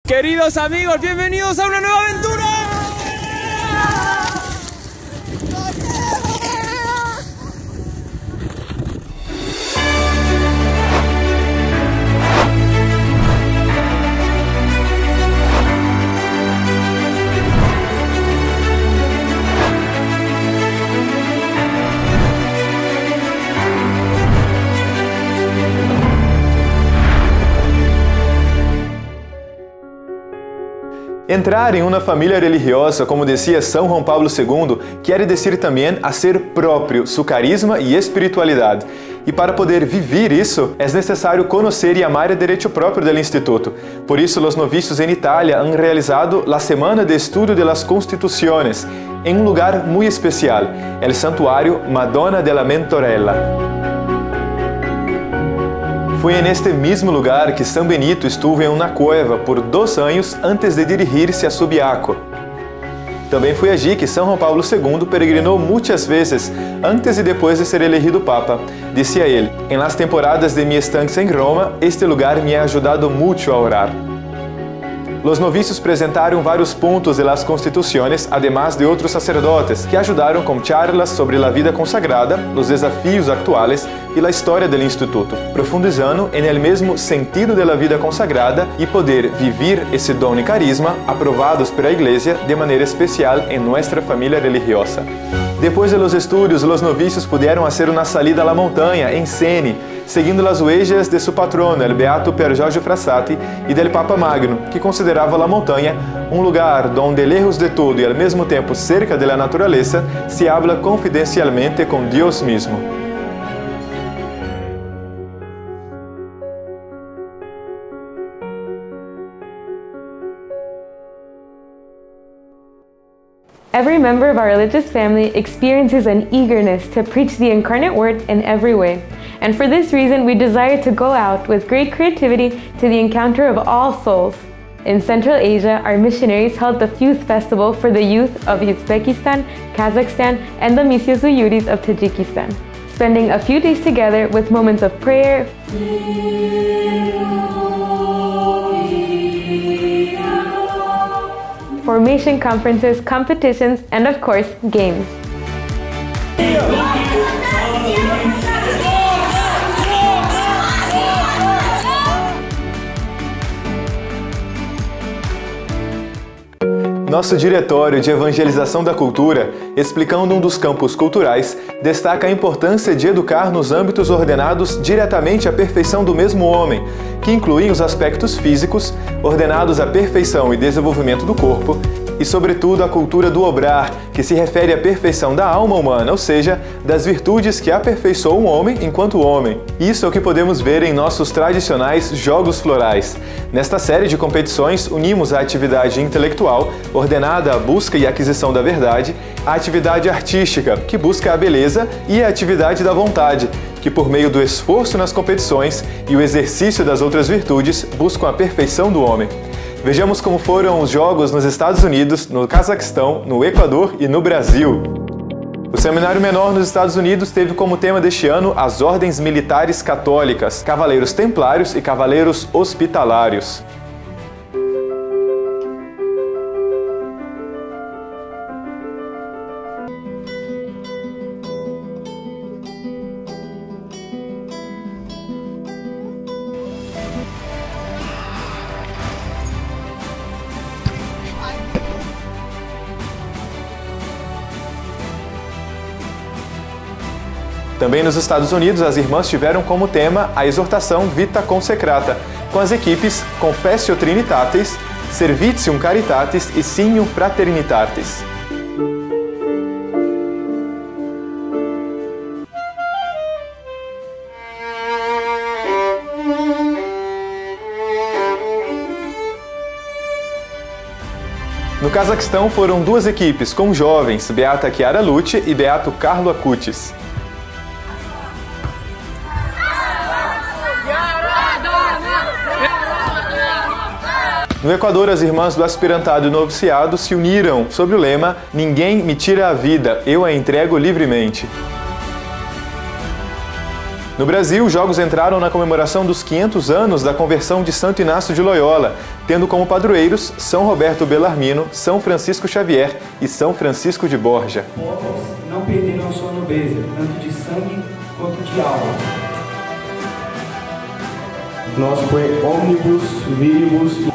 Queridos amigos, bienvenidos a una nueva aventura. Entrar em uma família religiosa, como dizia São João Paulo II, quer dizer também a ser próprio, seu carisma e espiritualidade. E para poder viver isso, é necessário conhecer e amar o direito próprio do Instituto. Por isso, os novícios em Itália han realizado a Semana de Estudo de las Constituciones, em um lugar muito especial, o Santuário Madonna della Mentorella. Foi neste mesmo lugar que São Benito estuvo em uma cueva por 2 anos antes de dirigir-se a Subiaco. Também foi allí que São João Paulo II peregrinou muitas vezes antes e depois de ser elegido Papa. Dizia ele: "En las temporadas de mi estancia em Roma, este lugar me ha ajudado muito a orar." Os novícios apresentaram vários pontos de las Constituciones, además de outros sacerdotes, que ajudaram com charlas sobre a vida consagrada, os desafios atuais e a história do Instituto, profundizando en el mesmo sentido da vida consagrada e poder viver esse dom e carisma aprovados pela Igreja de maneira especial em nossa família religiosa. Depois de los estudos, os novícios puderam fazer uma salida à montanha em Seni, seguindo as huellas de seu patrono, el beato Pier Giorgio Frassati, e del Papa Magno, que considerava a montanha um lugar donde, lejos de todo e ao mesmo tempo cerca da natureza, se habla confidencialmente com Deus mesmo. Every member of our religious family experiences an eagerness to preach the incarnate word in every way. And for this reason, we desire to go out with great creativity to the encounter of all souls. In Central Asia, our missionaries held the Youth Festival for the youth of Uzbekistan, Kazakhstan, and the Misyos Uyuris of Tajikistan, spending a few days together with moments of prayer, formation conferences, competitions, and of course, games. Nosso Diretório de Evangelização da Cultura, explicando um dos campos culturais, destaca a importância de educar nos âmbitos ordenados diretamente à perfeição do mesmo homem, que incluem os aspectos físicos, ordenados à perfeição e desenvolvimento do corpo, e, sobretudo, a cultura do obrar, que se refere à perfeição da alma humana, ou seja, das virtudes que aperfeiçoam o homem enquanto homem. Isso é o que podemos ver em nossos tradicionais Jogos Florais. Nesta série de competições, unimos a atividade intelectual, ordenada à busca e aquisição da verdade, à atividade artística, que busca a beleza, e a atividade da vontade, que por meio do esforço nas competições e o exercício das outras virtudes, buscam a perfeição do homem. Vejamos como foram os jogos nos Estados Unidos, no Cazaquistão, no Equador e no Brasil. O Seminário Menor nos Estados Unidos teve como tema deste ano as Ordens Militares Católicas, Cavaleiros Templários e Cavaleiros Hospitalários. Também nos Estados Unidos, as irmãs tiveram como tema a exortação Vita Consecrata, com as equipes Confessio Trinitatis, Servitium Caritatis e Signum Fraternitatis. No Cazaquistão foram 2 equipes com jovens, Beata Chiara Lucci e Beato Carlo Acutis. No Equador, as irmãs do aspirantado e noviciado se uniram sob o lema "Ninguém me tira a vida, eu a entrego livremente". No Brasil, os Jogos entraram na comemoração dos 500 anos da conversão de Santo Inácio de Loyola, tendo como padroeiros São Roberto Bellarmino, São Francisco Xavier e São Francisco de Borja. Povos não perderam sua nobreza, tanto de sangue quanto de alma. Nós foi omnibus vivibus.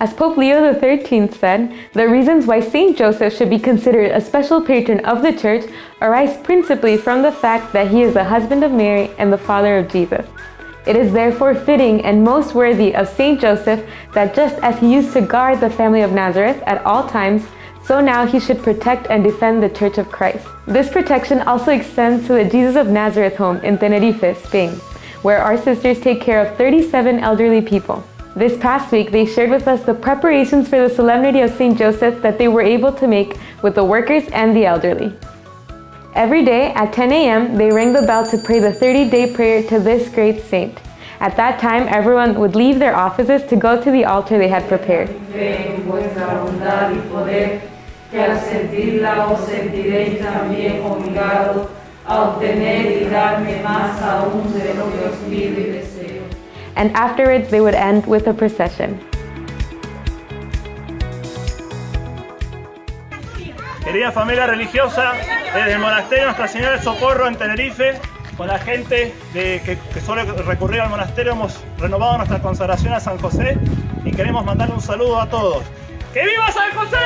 As Pope Leo XIII said, the reasons why Saint Joseph should be considered a special patron of the Church arise principally from the fact that he is the husband of Mary and the father of Jesus. It is therefore fitting and most worthy of Saint Joseph that just as he used to guard the family of Nazareth at all times, so now he should protect and defend the Church of Christ. This protection also extends to the Jesus of Nazareth home in Tenerife, Spain, where our sisters take care of 37 elderly people. This past week, they shared with us the preparations for the Solemnity of St. Joseph that they were able to make with the workers and the elderly. Every day at 10 a.m., they rang the bell to pray the 30-day prayer to this great saint. At that time, everyone would leave their offices to go to the altar they had prepared. And afterwards they would end with a procession. Querida familia religiosa, desde el monasterio Nuestra Señora del Socorro en Tenerife, con la gente que suele recurrir al monasterio, hemos renovado nuestra consagración a San José y queremos mandar un saludo a todos. ¡Que viva San José!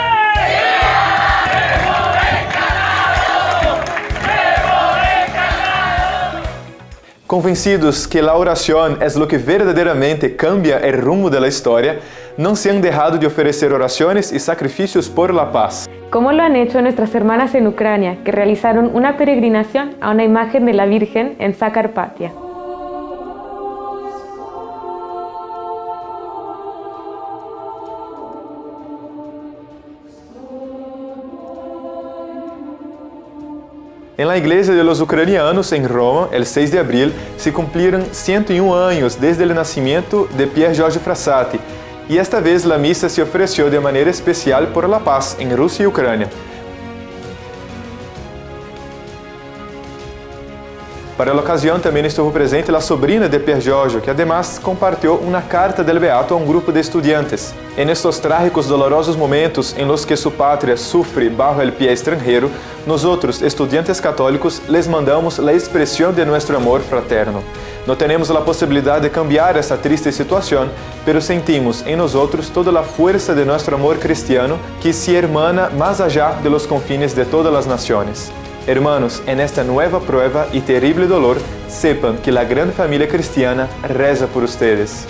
Convencidos que la oración es lo que verdaderamente cambia el rumbo de la historia, no se han dejado de ofrecer oraciones y sacrificios por la paz. Como lo han hecho nuestras hermanas en Ucrania, que realizaron una peregrinación a una imagen de la Virgen en Zakarpatia. En la iglesia de los ucranianos en Roma, el 6 de abril, se cumplieron 101 años desde el nacimiento de Pier Giorgio Frassati, y esta vez la misa se ofreció de manera especial por la paz en Rusia y Ucrania. Para la ocasión también estuvo presente la sobrina de Pier Giorgio, que además compartió una carta del Beato a un grupo de estudiantes. En estos trágicos, dolorosos momentos en los que su patria sufre bajo el pie extranjero, nosotros, estudiantes católicos, les mandamos la expresión de nuestro amor fraterno. No tenemos la posibilidad de cambiar esta triste situación, pero sentimos en nosotros toda la fuerza de nuestro amor cristiano que se hermana más allá de los confines de todas las naciones. Hermanos, en esta nueva prueba y terrible dolor, sepan que la gran familia cristiana reza por ustedes.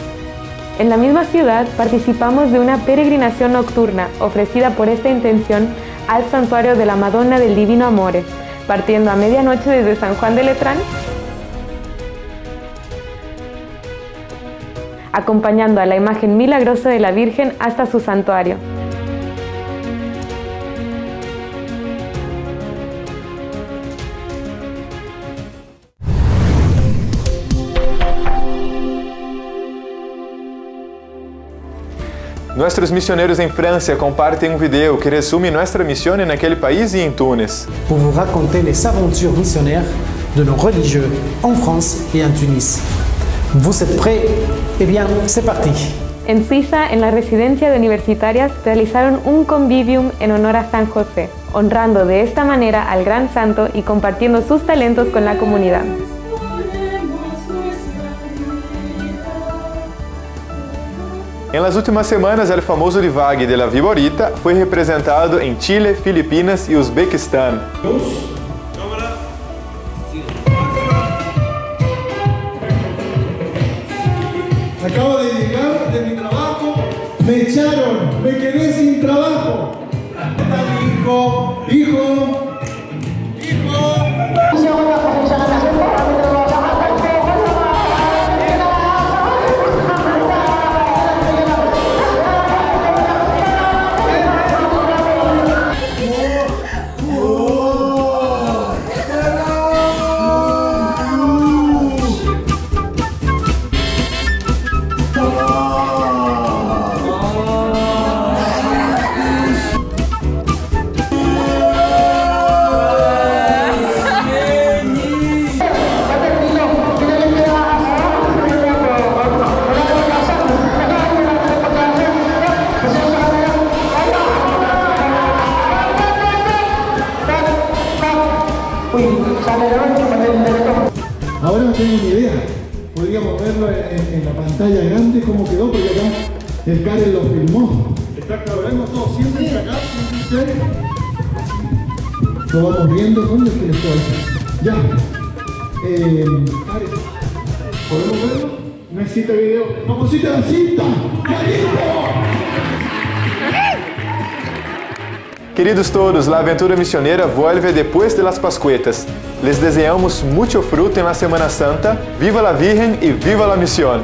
En la misma ciudad participamos de una peregrinación nocturna ofrecida por esta intención al santuario de la Madonna del Divino Amore, partiendo a medianoche desde San Juan de Letrán, acompañando a la imagen milagrosa de la Virgen hasta su santuario. Nuestros misioneros en Francia comparten un video que resume nuestra misión en aquel país y en Túnez. Pour vous raconter les aventures missionnaires de nos religieux en France et en Tunis. Vous êtes prêts? Eh bien, c'est parti. En Suiza, en la residencia de universitarias, realizaron un convivium en honor a San José, honrando de esta manera al gran santo y compartiendo sus talentos con la comunidad. En las últimas semanas, el famoso Divague de la Viborita fue representado en Chile, Filipinas y Uzbekistán. Acabo de llegar de mi trabajo, me echaron, me quedé sin trabajo. Hijo, hijo. Ahora no tengo ni idea. Podríamos verlo en la pantalla grande cómo quedó, porque acá el Karen lo filmó. Está cabrón, todo siempre acá, siempre. Lo vamos viendo. ¿Dónde es que le estoy? Ya. Karen, ¿podemos verlo? Necesita video. ¡Mamosita la cinta! Queridos todos, a aventura missioneira vuelve depois de las Pascuetas. Les deseamos mucho fruto en la Semana Santa. Viva la Virgen y viva la misión!